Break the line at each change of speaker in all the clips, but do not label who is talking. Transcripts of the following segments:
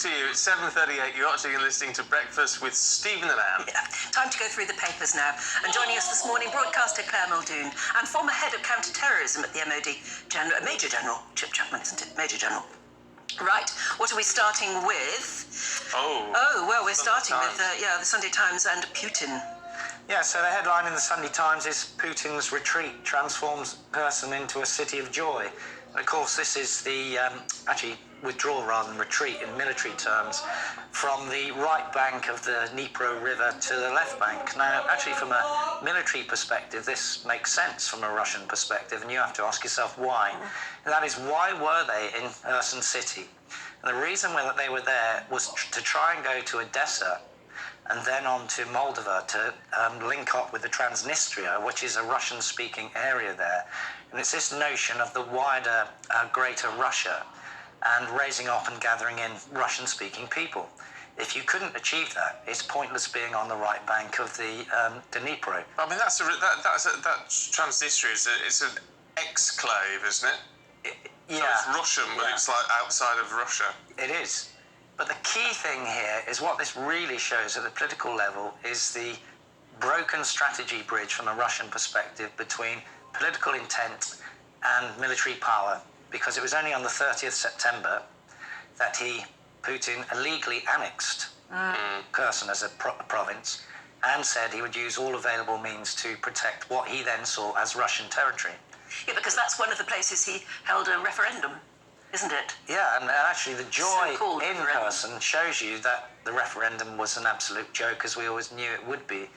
to you. It's 7:38. You're actually listening to Breakfast with Stephen and Anne.
Yeah. Time to go through the papers now. And joining us this morning, broadcaster Claire Muldoon and former head of counter-terrorism at the MOD, Major General Chip Chapman, isn't it? Major General. Right. What are we starting with? Well, we're starting with the Sunday Times and Putin.
Yeah, so the headline in the Sunday Times is Putin's retreat transforms Kherson into a city of joy. And of course, this is the actually withdrawal rather than retreat in military terms from the right bank of the Dnipro River to the left bank. Now, actually, from a military perspective, this makes sense from a Russian perspective, and you have to ask yourself why. And that is, why were they in Kherson city? And the reason that they were there was to try and go to Odessa and then on to Moldova to link up with the Transnistria, which is a Russian-speaking area there. And it's this notion of the wider Greater Russia and raising up and gathering in Russian-speaking people. If you couldn't achieve that, it's pointless being on the right bank of the Dnipro.
I mean, that Transnistria it's an exclave, isn't it?
Yeah.
So it's Russian, but it's like outside of Russia.
It is. But the key thing here is what this really shows at the political level is the broken strategy bridge from a Russian perspective between political intent and military power, because it was only on the 30th September that Putin illegally annexed Kherson as a province and said he would use all available means to protect what he then saw as Russian territory.
Yeah, because that's one of the places he held a referendum, isn't it?
Yeah, and actually the joy
So-called
in Kherson shows you that the referendum was an absolute joke, as we always knew it would be.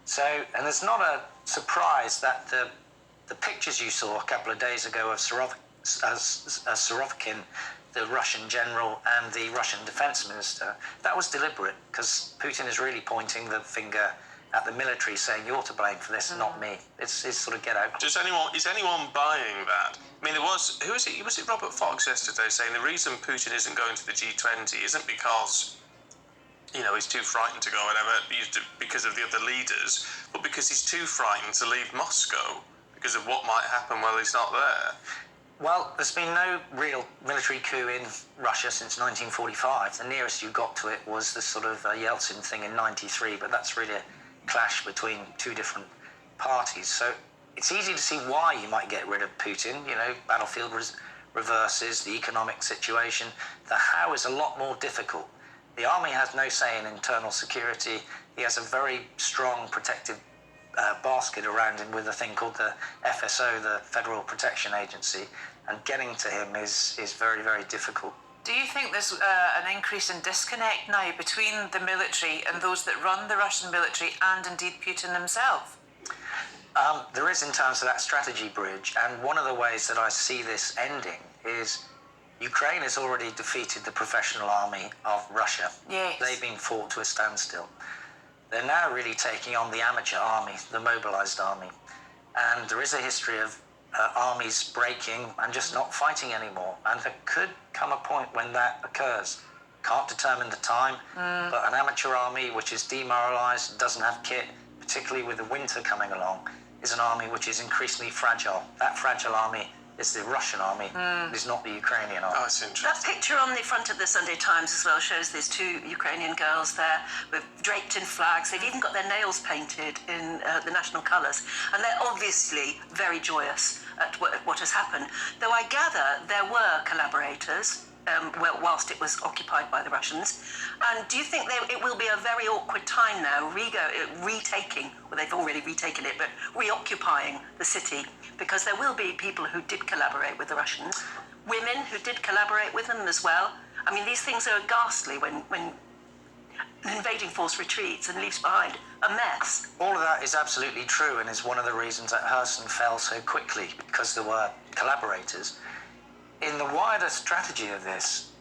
So, and it's not a surprise that the pictures you saw a couple of days ago of Sorokin, the Russian general, and the Russian defense minister, that was deliberate, because Putin is really pointing the finger at the military, saying you're to blame for this, not me. It's sort of get out.
Is anyone buying that? I mean, was it Robert Fox yesterday saying the reason Putin isn't going to the G20 isn't because, he's too frightened to go, whatever, because of the other leaders, but because he's too frightened to leave Moscow because of what might happen while he's not there.
Well, there's been no real military coup in Russia since 1945. The nearest you got to it was the sort of Yeltsin thing in 93, but that's really a clash between two different parties. So it's easy to see why you might get rid of Putin. Battlefield reverses, the economic situation. The how is a lot more difficult. The army has no say in internal security. He has a very strong protective basket around him with a thing called the FSO, the Federal Protection Agency, and getting to him is very, very difficult.
Do you think there's an increase in disconnect now between the military and those that run the Russian military and indeed Putin himself?
There is, in terms of that strategy bridge, and one of the ways that I see this ending is Ukraine has already defeated the professional army of Russia.
Yes.
They've been fought to a standstill. They're now really taking on the amateur army, the mobilized army. And there is a history of armies breaking and just not fighting anymore. And there could come a point when that occurs. Can't determine the time, but an amateur army which is demoralized, doesn't have kit, particularly with the winter coming along, is an army which is increasingly fragile. That fragile army is the Russian army, it is not the Ukrainian army.
Oh, that's interesting.
That picture on the front of the Sunday Times as well shows these two Ukrainian girls there with draped in flags. They've even got their nails painted in the national colours, and they're obviously very joyous at what has happened. Though I gather there were collaborators whilst it was occupied by the Russians. And do you think it will be a very awkward time now, retaking, well, they've already retaken it, but reoccupying the city, because there will be people who did collaborate with the Russians, women who did collaborate with them as well. I mean, these things are ghastly when an invading force retreats and leaves behind a mess.
All of that is absolutely true, and is one of the reasons that Kherson fell so quickly, because there were collaborators. In the wider strategy of this,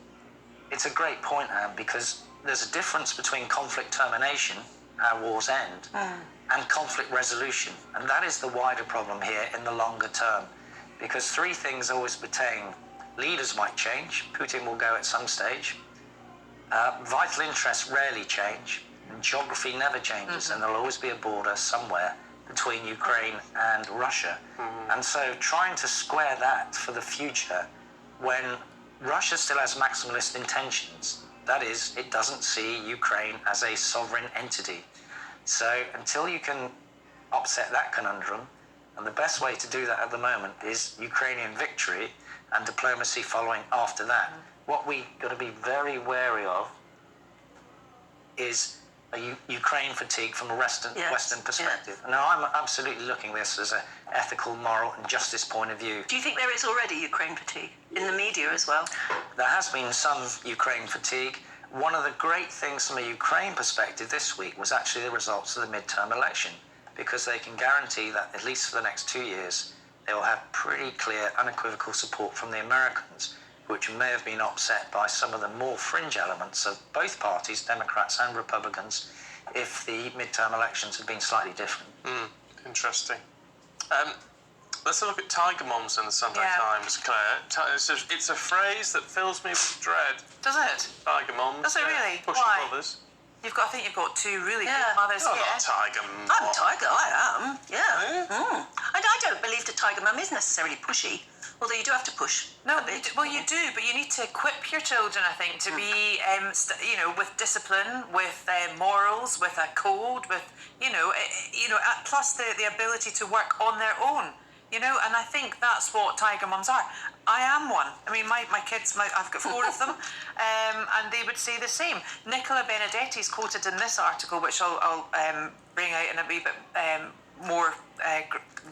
it's a great point, Anne, because there's a difference between conflict termination, how wars end, and conflict resolution. And that is the wider problem here in the longer term, because three things always pertain. Leaders might change, Putin will go at some stage, vital interests rarely change, and geography never changes, and there'll always be a border somewhere between Ukraine and Russia. And so trying to square that for the future, when Russia still has maximalist intentions, That is, it doesn't see Ukraine as a sovereign entity. So until you can upset that conundrum, and the best way to do that at the moment is Ukrainian victory and diplomacy following after that. What we got to be very wary of is a Ukraine fatigue from a Western perspective. Now, I'm absolutely looking at this as an ethical, moral, and justice point of view.
Do you think there is already Ukraine fatigue in the media as well?
There has been some Ukraine fatigue. One of the great things from a Ukraine perspective this week was actually the results of the midterm election, because they can guarantee that at least for the next 2 years, they will have pretty clear, unequivocal support from the Americans, which may have been upset by some of the more fringe elements of both parties, Democrats and Republicans, if the midterm elections had been slightly different.
Interesting. Let's look at tiger moms in the Sunday Times, Claire. It's a phrase that fills me with dread.
Does it?
Tiger moms.
Does it really?
Pushing
Why?
mothers.
I think you've got two really good mothers
Oh,
here.
not tiger mum.
I'm a tiger, I am. Yeah.
Yeah.
And I don't believe the tiger mum is necessarily pushy, although you do have to push.
No,
a bit.
you do, but you need to equip your children, I think, to be, with discipline, with morals, with a code, with, plus the ability to work on their own. And I think that's what tiger mums are. I am one. I mean, my kids, I've got 4 of them, and they would say the same. Nicola Benedetti's quoted in this article, which I'll bring out in a wee bit more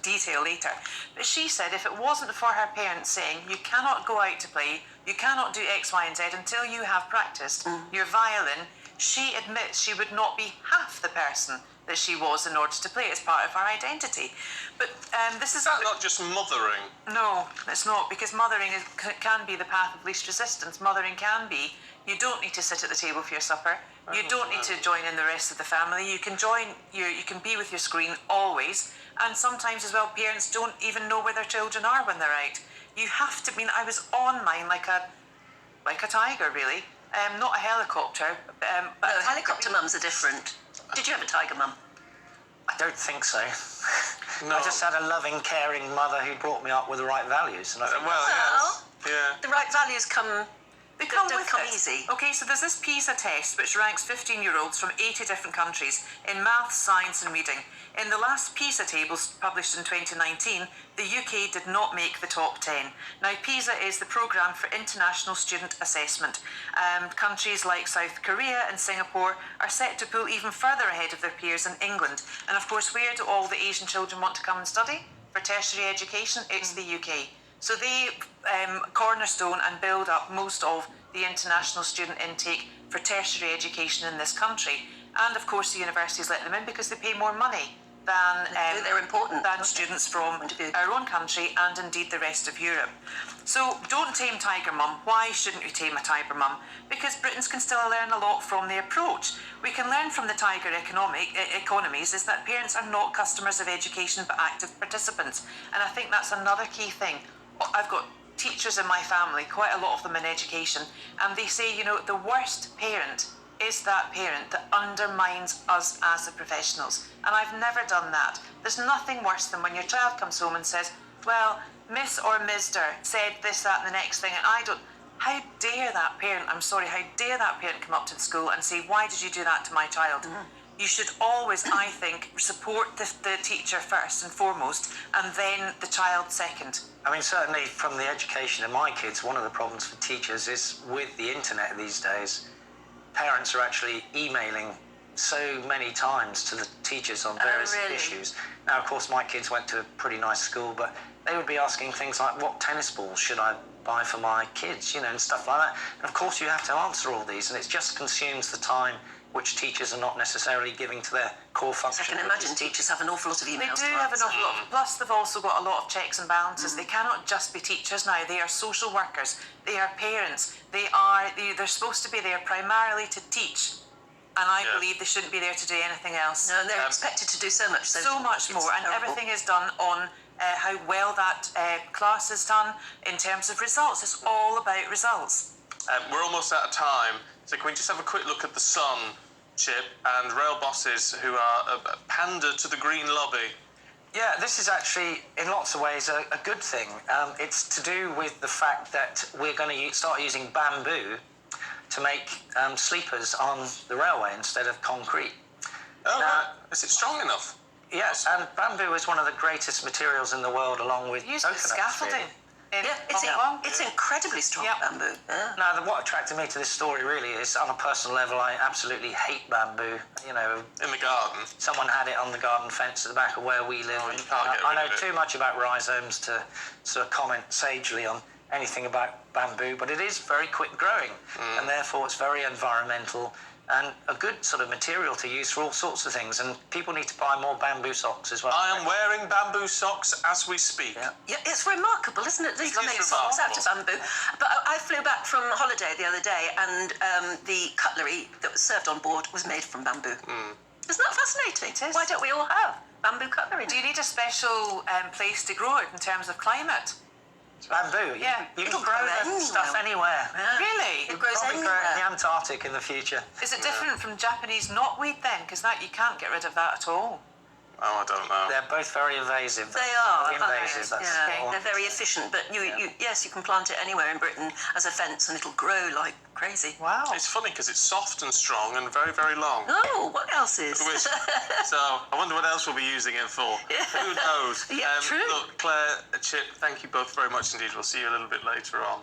detail later. But she said if it wasn't for her parents saying, you cannot go out to play, you cannot do X, Y, and Z until you have practiced your violin, she admits she would not be half the person that she was in order to play it as part of her identity. But this is...
Is that not just mothering?
No, it's not, because mothering can be the path of least resistance. Mothering can be, you don't need to sit at the table for your supper. You don't need to join in the rest of the family. You can you can be with your screen always. And sometimes as well, parents don't even know where their children are when they're out. You have to, I was on mine like a tiger, really. Not a helicopter. But
No, helicopter mums are different. Did you have a tiger mum?
I don't think so.
No.
I just had a loving, caring mother who brought me up with the right values. And I think
Yes. Yeah.
The right values don't come easy.
Okay, so there's this PISA test which ranks 15-year-olds from 80 different countries in maths, science and reading. In the last PISA tables published in 2019, the UK did not make the top 10. Now, PISA is the programme for international student assessment. Countries like South Korea and Singapore are set to pull even further ahead of their peers in England. And of course, where do all the Asian children want to come and study? For tertiary education, it's the UK. So they cornerstone and build up most of the international student intake for tertiary education in this country. And of course, the universities let them in because they pay more money than
they're important
than students from our own country and indeed the rest of Europe. So don't tame tiger mum. Why shouldn't you tame a tiger mum? Because Britons can still learn a lot from the approach. We can learn from the tiger economies is that parents are not customers of education but active participants. And I think that's another key thing. I've got teachers in my family, quite a lot of them in education, and they say, the worst parent is that parent that undermines us as the professionals. And I've never done that. There's nothing worse than when your child comes home and says, well, Miss or Mr. said this, that, and the next thing, and I don't... How dare that parent, how dare that parent come up to the school and say, why did you do that to my child? You should always, I think, support the teacher first and foremost, and then the child second.
I mean, certainly from the education of my kids, one of the problems for teachers is with the internet these days, parents are actually emailing so many times to the teachers on various issues. Now, of course, my kids went to a pretty nice school, but they would be asking things like, what tennis balls should I buy for my kids, and stuff like that. And of course, you have to answer all these, and it just consumes the time which teachers are not necessarily giving to their core function.
I can imagine teachers have an awful lot of emails.
They do have an awful lot. Plus, they've also got a lot of checks and balances. They cannot just be teachers now. They are social workers. They are parents. They're supposed to be there primarily to teach. And I believe they shouldn't be there to do anything else.
No, they're expected to do so much.
So much more. And everything is done on how well that class is done in terms of results. It's all about results.
We're almost out of time. So can we just have a quick look at the Sun, Chip, and rail bosses who are pander to the Green lobby?
Yeah, this is actually, in lots of ways, a good thing. It's to do with the fact that we're going to start using bamboo to make sleepers on the railway instead of concrete.
Oh, right. Is it strong enough?
Yes, and bamboo is one of the greatest materials in the world, along with
Used as
coconuts,
scaffolding.
really.
In
Yeah,
Hong Kong.
it's incredibly strong,
Yeah.
bamboo. Yeah.
Now, what attracted me to this story really is, on a personal level, I absolutely hate bamboo. You know,
In the garden?
someone had it on the garden fence at the back of where we live.
Oh, you
and
can't get
I
rid
know
of it.
too much about rhizomes to sort of comment sagely on anything about bamboo, but it is very quick growing, and therefore it's very environmental and a good sort of material to use for all sorts of things. And people need to buy more bamboo socks as well.
I am wearing bamboo socks as we speak.
Yeah.
Yeah, it's remarkable, isn't it? They
It
can
is
make socks out of
remarkable.
bamboo. But I flew back from holiday the other day, and the cutlery that was served on board was made from bamboo. Isn't that fascinating?
It is.
Why don't we all have bamboo cutlery?
Do you need a special place to grow it in terms of climate?
Bamboo,
Yeah.
you
It'll
can grow
grow
that
anywhere.
stuff anywhere.
Yeah.
Really?
It grows
Probably grow it in the
anywhere.
Antarctic in the future.
Is it different from Japanese knotweed then? Because that you can't get rid of that at all.
Oh, I don't know.
They're both very invasive.
They are.
Invasive, that's
yeah,
all.
they're very efficient. But yes, you can plant it anywhere in Britain as a fence, and it'll grow like crazy.
Wow.
It's funny because it's soft and strong and very, very long.
Oh, what else is?
Which- so I wonder what else we'll be using it for. Who knows?
Yeah, true.
Look, Claire, Chip, thank you both very much indeed. We'll see you a little bit later on.